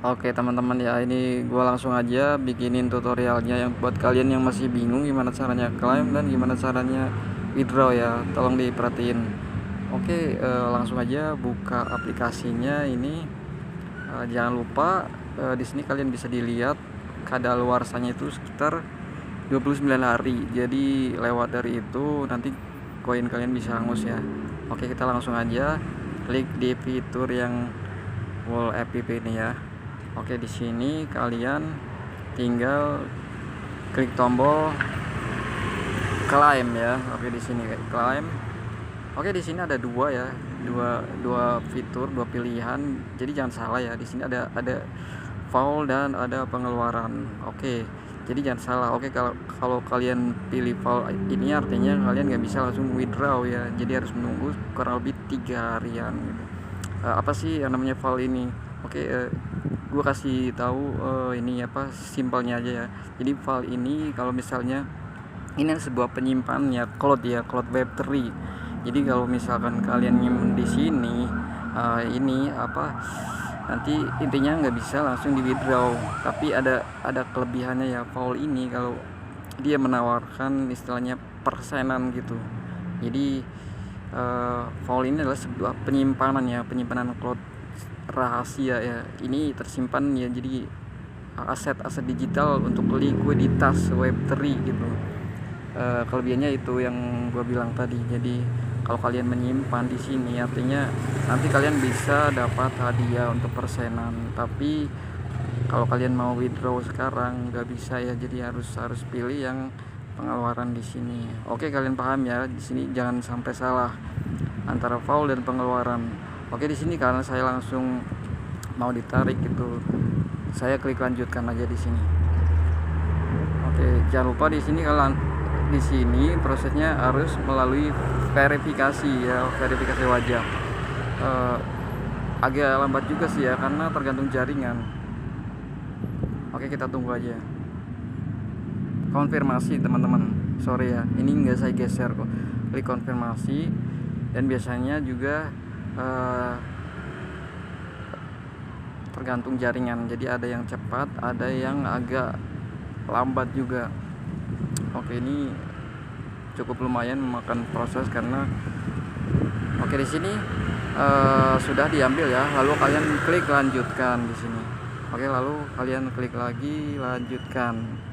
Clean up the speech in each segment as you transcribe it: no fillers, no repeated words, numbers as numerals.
Oke teman-teman ya, ini gua langsung aja bikinin tutorialnya yang buat kalian yang masih bingung gimana caranya claim dan gimana caranya withdraw ya. Tolong diperhatiin. Oke, langsung aja buka aplikasinya ini. Jangan lupa di sini kalian bisa dilihat kadaluarsanya itu sekitar 29 hari. Jadi lewat dari itu nanti koin kalian bisa hangus ya. Oke, kita langsung aja klik di fitur yang Wall app ini ya. Oke, di sini kalian tinggal klik tombol claim ya. Oke, di sini claim. Oke, di sini ada dua ya, dua fitur, dua pilihan. Jadi jangan salah ya. Di sini ada foul dan ada pengeluaran. Oke, jadi jangan salah. Oke, kalau kalian pilih foul ini artinya kalian nggak bisa langsung withdraw ya. Jadi harus menunggu kurang lebih 3 harian gitu. Apa sih yang namanya foul ini? Oke, gue kasih tahu ini apa simpelnya aja ya. Jadi file ini kalau misalnya ini sebuah penyimpanannya cloud ya, cloud web3. Jadi kalau misalkan kalian nyimpen di sini ini apa nanti intinya nggak bisa langsung di withdraw, tapi ada kelebihannya ya file ini, kalau dia menawarkan istilahnya persenan gitu. Jadi file ini adalah sebuah penyimpanan ya, penyimpanan cloud rahasia ya. Ini tersimpan ya, jadi aset-aset digital untuk likuiditas Web3 gitu. Kelebihannya itu yang gue bilang tadi. Jadi kalau kalian menyimpan di sini artinya nanti kalian bisa dapat hadiah untuk persenan, tapi kalau kalian mau withdraw sekarang nggak bisa ya. Jadi harus pilih yang pengeluaran di sini. Oke, kalian paham ya? Di sini jangan sampai salah antara foul dan pengeluaran. Oke, di sini karena saya langsung mau ditarik gitu, saya klik lanjutkan aja di sini. Oke, jangan lupa di sini kalian di sini prosesnya harus melalui verifikasi ya, verifikasi wajah. Agak lambat juga sih ya karena tergantung jaringan. Oke, kita tunggu aja. Konfirmasi teman-teman. Sorry ya, ini nggak saya geser kok. Klik konfirmasi dan biasanya juga tergantung jaringan. Jadi ada yang cepat, ada yang agak lambat juga. Oke, ini cukup lumayan memakan proses karena oke di sini sudah diambil ya. Lalu kalian klik lanjutkan di sini. Oke, lalu kalian klik lagi lanjutkan.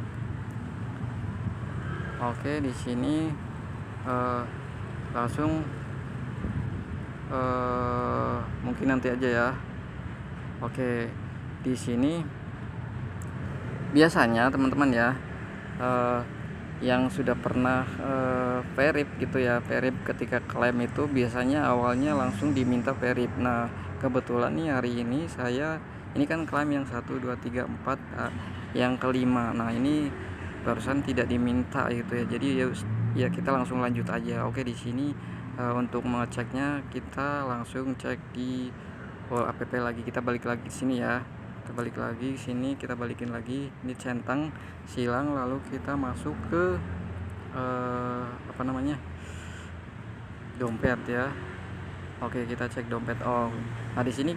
Oke, di sini langsung mungkin nanti aja ya. Oke, di sini biasanya teman-teman ya yang sudah pernah verif gitu ya, verif ketika klaim itu biasanya awalnya langsung diminta verif. Nah, kebetulan nih hari ini saya ini kan klaim yang 1 2 3 4 yang kelima. Nah, ini barusan tidak diminta gitu ya. Jadi ya kita langsung lanjut aja. Oke, di sini untuk mengeceknya kita langsung cek di Wall app lagi. Kita balik lagi ke sini ya. Kita balik lagi sini, kita balikin lagi ini centang silang, lalu kita masuk ke apa namanya, dompet ya. Oke, kita cek dompet. Oh, nah di sini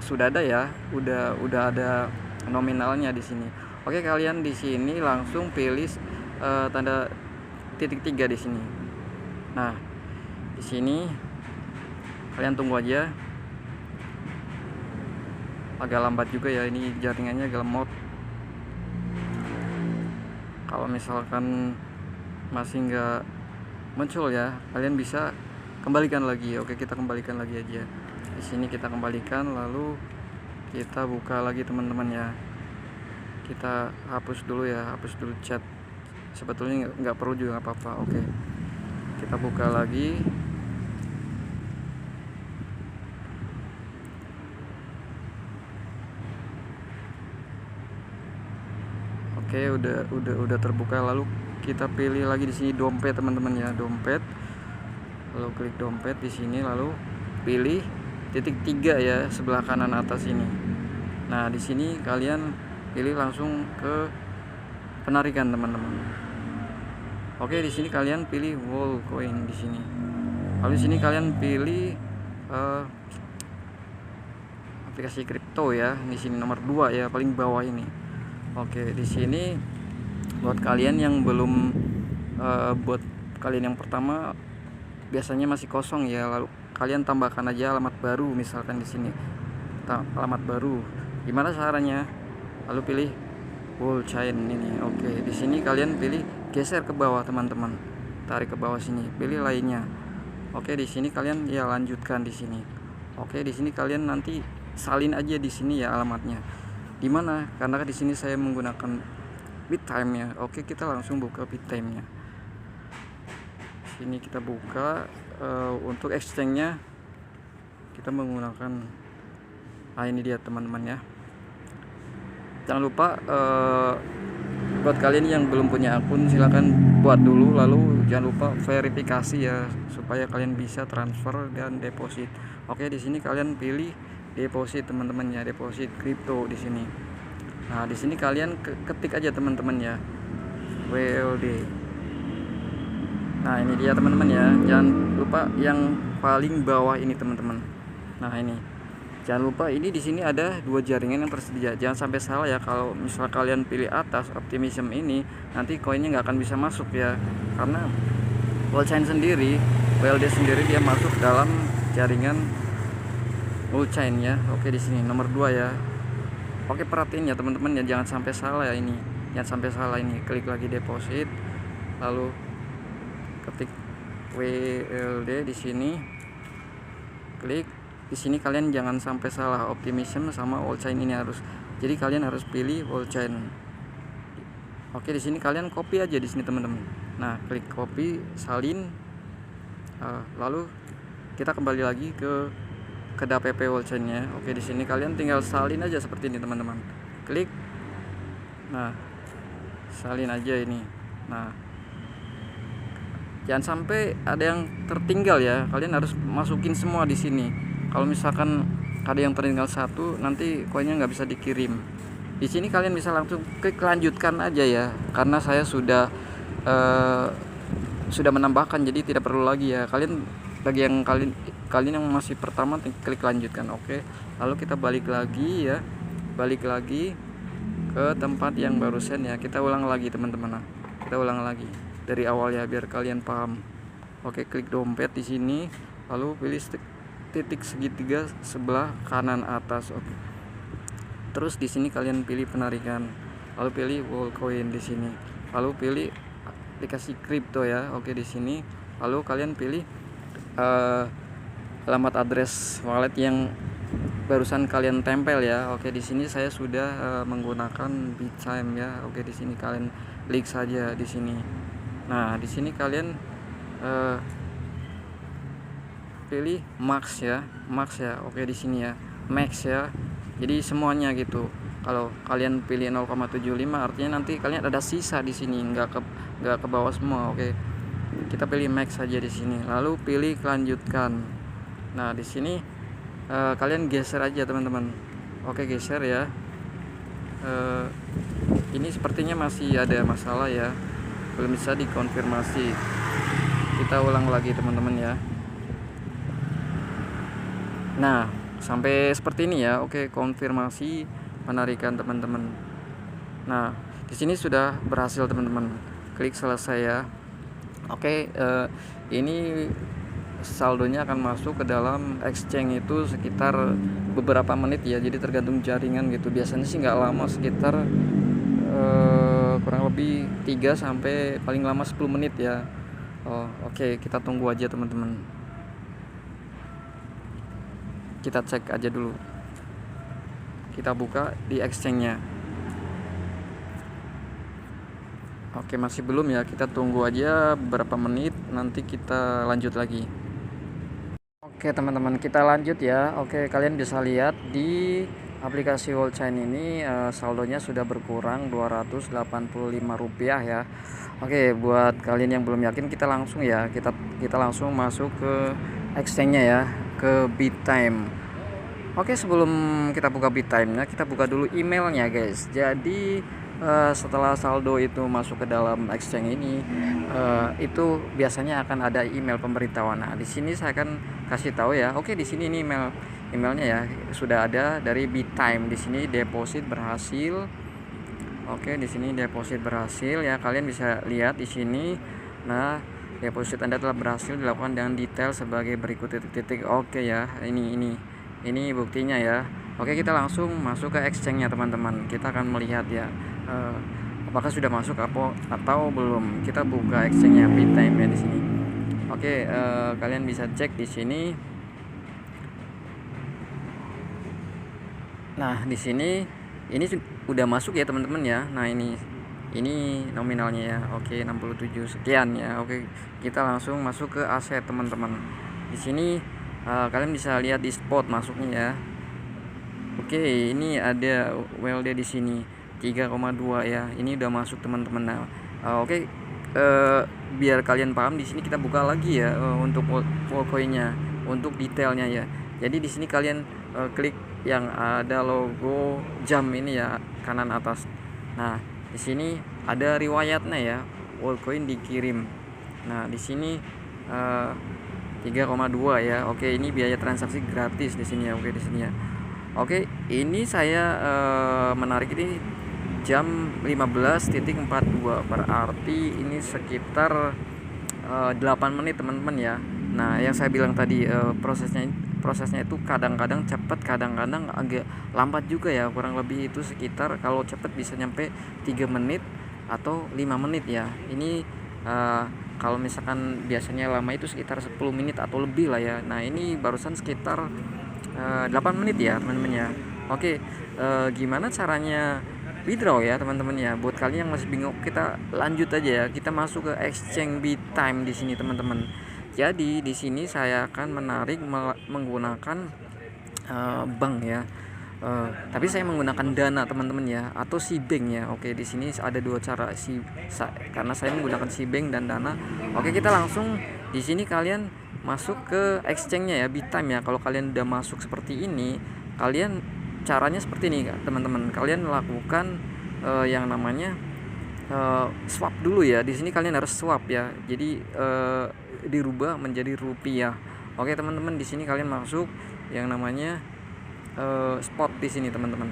sudah ada ya, udah ada nominalnya di sini. Oke, kalian di sini langsung pilih tanda titik 3 di sini. Nah, di sini kalian tunggu aja. Agak lambat juga ya, ini jaringannya agak lemot. Kalau misalkan masih nggak muncul ya, kalian bisa kembalikan lagi. Oke, kita kembalikan lagi aja. Di sini kita kembalikan, lalu kita buka lagi teman-teman ya. Kita hapus dulu ya, hapus dulu chat. Sebetulnya nggak perlu juga, nggak apa-apa. Oke, kita buka lagi. Oke, udah terbuka. Lalu kita pilih lagi di sini dompet teman-teman ya, dompet. Lalu klik dompet di sini, lalu pilih titik 3 ya sebelah kanan atas ini. Nah, di sini kalian pilih langsung ke penarikan teman-teman. Oke, di sini kalian pilih wall coin di sini. Lalu di sini kalian pilih apa aplikasi kripto ya. Di sini nomor 2 ya, paling bawah ini. Oke, di sini buat kalian yang belum buat kalian yang pertama biasanya masih kosong ya, lalu kalian tambahkan aja alamat baru, misalkan di sini alamat baru. Gimana caranya? Lalu pilih wall chain ini. Oke, di sini kalian pilih geser ke bawah teman-teman, tarik ke bawah sini, pilih lainnya. Oke, di sini kalian ya lanjutkan di sini. Oke, di sini kalian nanti salin aja di sini ya alamatnya. Dimana? Karena di sini saya menggunakan BitTime ya. Oke, kita langsung buka BitTime-nya. Sini kita buka untuk exchange-nya kita menggunakan ini dia teman-teman ya. Jangan lupa buat kalian yang belum punya akun silahkan buat dulu, lalu jangan lupa verifikasi ya supaya kalian bisa transfer dan deposit. Oke, di sini kalian pilih deposit teman-teman ya, deposit kripto di sini. Nah, di sini kalian ketik aja teman-teman ya, WLD. Nah, ini dia teman-teman ya. Jangan lupa yang paling bawah ini teman-teman. Nah, ini jangan lupa ini di sini ada 2 jaringan yang tersedia. Jangan sampai salah ya, kalau misal kalian pilih atas Optimism ini nanti koinnya nggak akan bisa masuk ya, karena Wallchain sendiri, WLD sendiri dia masuk dalam jaringan Wallchain ya. Oke, di sini nomor 2 ya. Oke, perhatiin ya teman-teman ya, jangan sampai salah ya ini. Jangan sampai salah ini. Klik lagi deposit, lalu ketik WLD di sini. Klik di sini, kalian jangan sampai salah Optimism sama Wallchain ini harus. Jadi kalian harus pilih Wallchain. Oke, di sini kalian copy aja di sini teman-teman. Nah, klik copy, salin. Lalu kita kembali lagi ke DApp Wallchain-nya. Oke, di sini kalian tinggal salin aja seperti ini teman-teman. Klik. Nah, salin aja ini. Nah, jangan sampai ada yang tertinggal ya. Kalian harus masukin semua di sini. Kalau misalkan ada yang tertinggal satu, nanti koinnya nggak bisa dikirim. Di sini kalian bisa langsung klik lanjutkan aja ya, karena saya sudah menambahkan, jadi tidak perlu lagi ya. Bagi yang kalian yang masih pertama, klik lanjutkan. Oke, lalu kita balik lagi ya, balik lagi ke tempat yang barusan ya. Kita ulang lagi teman-teman. Nah, kita ulang lagi dari awal ya biar kalian paham. Oke, klik dompet di sini, lalu pilih titik segitiga sebelah kanan atas. Oke, terus di sini kalian pilih penarikan, lalu pilih Wallcoin di sini, lalu pilih aplikasi kripto ya. Oke, di sini lalu kalian pilih alamat address wallet yang barusan kalian tempel ya. Oke, di sini saya sudah menggunakan BitTime ya. Oke, di sini kalian klik saja di sini. Nah, di sini kalian pilih max ya, max ya. Oke, di sini ya, max ya. Jadi semuanya gitu. Kalau kalian pilih 0,75 artinya nanti kalian ada sisa di sini, nggak ke bawah semua. Oke, kita pilih max saja di sini, lalu pilih lanjutkan. Nah, di sini kalian geser aja teman-teman. Oke, geser ya. Ini sepertinya masih ada masalah ya, belum bisa dikonfirmasi. Kita ulang lagi teman-teman ya. Nah, sampai seperti ini ya. Oke, konfirmasi penarikan teman-teman. Nah, di sini sudah berhasil teman-teman. Klik selesai ya. Oke, ini saldonya akan masuk ke dalam exchange itu sekitar beberapa menit ya. Jadi tergantung jaringan gitu. Biasanya sih nggak lama, sekitar kurang lebih 3 sampai paling lama 10 menit ya. Oke, kita tunggu aja teman-teman. Kita cek aja dulu. Kita buka di exchange-nya. Oke, masih belum ya. Kita tunggu aja beberapa menit, nanti kita lanjut lagi. Oke teman-teman, kita lanjut ya. Oke, kalian bisa lihat di aplikasi Wallchain ini saldonya sudah berkurang Rp285 ya. Oke, buat kalian yang belum yakin, kita langsung ya, kita langsung masuk ke exchange-nya ya, ke BitTime. Oke, sebelum kita buka BitTime-nya, kita buka dulu emailnya guys. Jadi setelah saldo itu masuk ke dalam exchange ini, itu biasanya akan ada email pemberitahuan. Nah, di sini saya akan kasih tahu ya. Oke, di sini ini emailnya ya, sudah ada dari BitTime. Di sini deposit berhasil. Oke, di sini deposit berhasil ya, kalian bisa lihat di sini. Nah, deposit Anda telah berhasil dilakukan dengan detail sebagai berikut titik-titik. Oke ya, ini buktinya ya. Oke, kita langsung masuk ke exchange-nya teman-teman. Kita akan melihat ya apakah sudah masuk atau belum. Kita buka exchange-nya BitTime ya di sini. Oke, kalian bisa cek di sini. Nah, di sini ini udah masuk ya teman-teman ya. Nah, ini nominalnya ya. Oke, 67 sekian ya. Oke, kita langsung masuk ke aset teman-teman. Di sini kalian bisa lihat di spot masuknya ya. Oke, ini ada WLD di sini 3,2 ya. Ini udah masuk teman-teman. Nah, oke, biar kalian paham, di sini kita buka lagi ya untuk coinnya, untuk detailnya ya. Jadi di sini kalian klik yang ada logo jam ini ya, kanan atas. Nah, di sini ada riwayatnya ya, Worldcoin dikirim. Nah, di sini 3,2 ya. Oke, ini biaya transaksi gratis di sini ya. Oke, di sini ya. Oke, ini saya menarik ini jam 15.42, berarti ini sekitar 8 menit teman-teman ya. Nah, yang saya bilang tadi prosesnya itu kadang-kadang cepat, kadang-kadang agak lambat juga ya. Kurang lebih itu sekitar, kalau cepat bisa nyampe 3 menit atau 5 menit ya. Ini kalau misalkan biasanya lama itu sekitar 10 menit atau lebih lah ya. Nah, ini barusan sekitar 8 menit ya teman-teman ya. Oke, gimana caranya withdraw ya teman-teman ya. Buat kalian yang masih bingung, kita lanjut aja ya. Kita masuk ke exchange BitTime di sini teman-teman. Jadi di sini saya akan menarik menggunakan bank ya. Tapi saya menggunakan Dana teman-teman ya, atau Cbank ya. Oke, di sini ada dua cara karena saya menggunakan Cbank dan Dana. Oke, kita langsung di sini kalian masuk ke exchange-nya ya, BitTime ya. Kalau kalian udah masuk seperti ini, kalian caranya seperti ini teman-teman. Kalian lakukan yang namanya swap dulu ya. Di sini kalian harus swap ya. Jadi dirubah menjadi rupiah. Oke teman-teman, di sini kalian masuk yang namanya spot di sini teman-teman.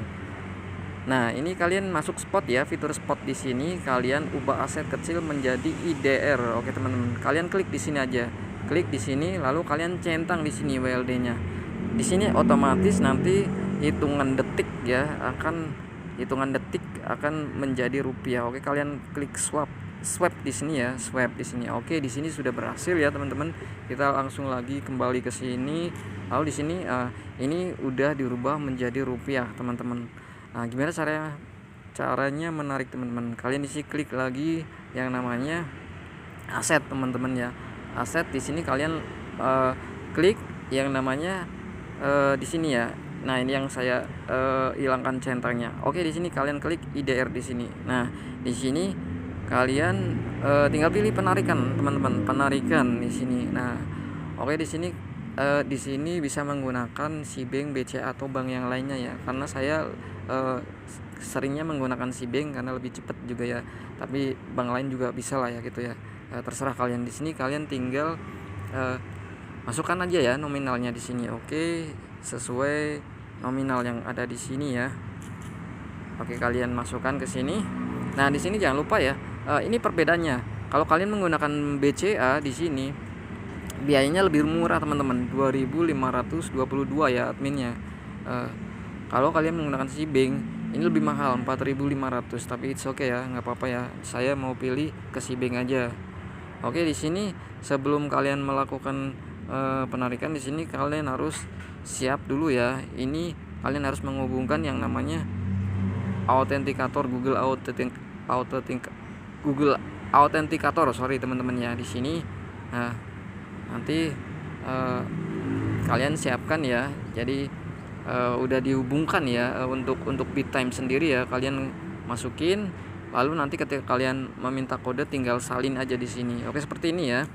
Nah, ini kalian masuk spot ya, fitur spot di sini kalian ubah aset kecil menjadi IDR. Oke teman-teman, kalian klik di sini aja. Klik di sini lalu kalian centang di sini WLD-nya. Di sini otomatis nanti hitungan detik akan menjadi rupiah. Oke, kalian klik swap di sini ya, swap di sini. Oke, di sini sudah berhasil ya teman-teman. Kita langsung lagi kembali ke sini. Lalu di sini ini udah dirubah menjadi rupiah teman-teman. Nah, gimana caranya menarik teman-teman? Kalian di sini klik lagi yang namanya aset teman-teman ya. Aset di sini kalian klik yang namanya di sini ya. Nah, ini yang saya hilangkan centangnya. Oke, di sini kalian klik IDR di sini. Nah, di sini kalian tinggal pilih penarikan teman-teman, penarikan di sini. Nah, oke, di sini bisa menggunakan Cbank, BCA atau bank yang lainnya ya. Karena saya seringnya menggunakan Cbank karena lebih cepat juga ya. Tapi bank lain juga bisa lah ya gitu ya. Terserah kalian. Di sini kalian tinggal masukkan aja ya nominalnya di sini. Oke, sesuai nominal yang ada di sini ya. Oke, kalian masukkan ke sini. Nah, di sini jangan lupa ya. Ini perbedaannya. Kalau kalian menggunakan BCA di sini biayanya lebih murah teman-teman, 2.522 ya adminnya. Kalau kalian menggunakan Cbank ini lebih mahal, 4.500. Tapi it's okay ya, nggak apa-apa ya. Saya mau pilih ke Cbank aja. Oke, di sini sebelum kalian melakukan penarikan di sini kalian harus siap dulu ya. Ini kalian harus menghubungkan yang namanya autentikator Google Authenticator, sorry teman-teman ya di sini. Nah, nanti kalian siapkan ya. Jadi udah dihubungkan ya untuk BitTime sendiri ya. Kalian masukin, lalu nanti ketika kalian meminta kode tinggal salin aja di sini. Oke, seperti ini ya.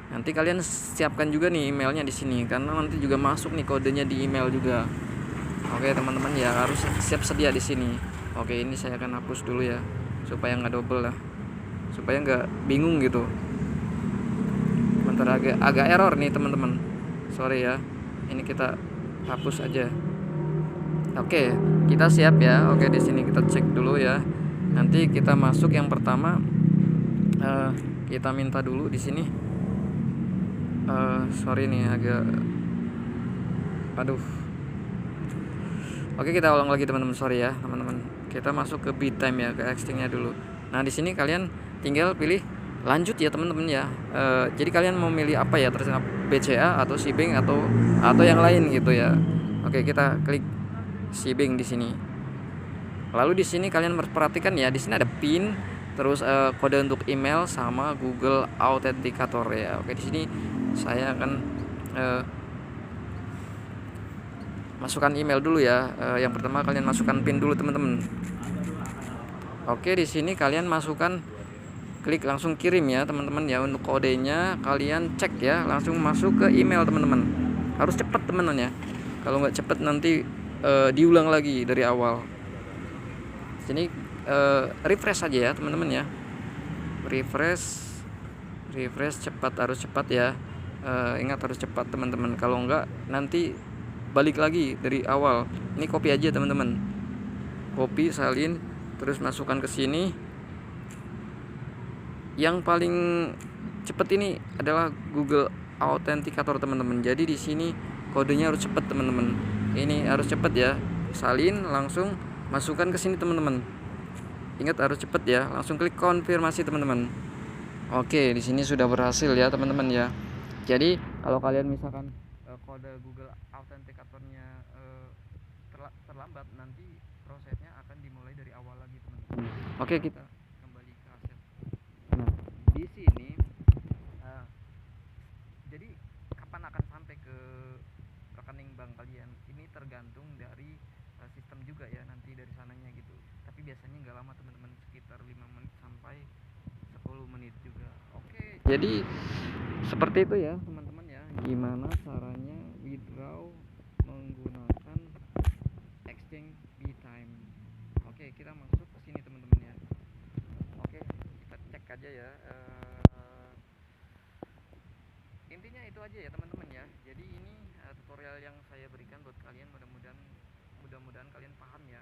Nanti kalian siapkan juga nih emailnya di sini karena nanti juga masuk nih kodenya di email juga. Oke teman-teman ya, harus siap sedia di sini. Oke, ini saya akan hapus dulu ya supaya nggak double lah, supaya nggak bingung gitu. Bentar, agak error nih teman-teman, sorry ya. Ini kita hapus aja. Oke, kita siap ya. Oke, di sini kita cek dulu ya. Nanti kita masuk yang pertama, kita minta dulu di sini. Sorry nih agak, aduh. Oke, kita ulang lagi teman-teman, sorry ya teman-teman. Kita masuk ke BitTime ya, ke extendnya dulu. Nah di sini kalian tinggal pilih lanjut ya teman-teman ya. Jadi kalian mau milih apa ya, terserah BCA atau Cbank atau yang lain gitu ya. Oke, kita klik Cbank di sini. Lalu di sini kalian perhatikan ya, di sini ada PIN, terus kode untuk email sama Google Authenticator ya. Oke, di sini saya akan masukkan email dulu ya. Yang pertama kalian masukkan PIN dulu teman-teman. Oke, di sini kalian masukkan, klik langsung kirim ya teman-teman ya. Untuk kodenya kalian cek ya, langsung masuk ke email teman-teman. Harus cepat teman-teman ya. Kalau nggak cepat nanti diulang lagi dari awal. Sini refresh aja ya teman-teman ya. Refresh cepat, harus cepat ya. Ingat harus cepat teman-teman. Kalau enggak nanti balik lagi dari awal. Ini copy aja teman-teman, copy, salin, terus masukkan ke sini. Yang paling cepat ini adalah Google Authenticator teman-teman. Jadi di sini kodenya harus cepat teman-teman. Ini harus cepat ya. Salin, langsung masukkan ke sini teman-teman. Ingat harus cepat ya. Langsung klik konfirmasi teman-teman. Oke, di sini sudah berhasil ya teman-teman ya. Jadi kalau kalian misalkan kode Google Authenticatornya terlambat, nanti prosesnya akan dimulai dari awal lagi teman-teman. Oke, kita kembali ke aset. Nah di sini jadi kapan akan sampai ke rekening bank kalian ini tergantung dari sistem juga ya, nanti dari sananya gitu. Tapi biasanya nggak lama teman-teman, sekitar 5 menit sampai 10 menit juga. Oke, jadi seperti itu ya teman-teman ya, gimana caranya withdraw menggunakan exchange BitTime. Oke, kita masuk ke sini teman-teman ya. Oke, kita cek aja ya. Intinya itu aja ya teman-teman ya. Jadi ini tutorial yang saya berikan buat kalian, mudah-mudahan kalian paham ya.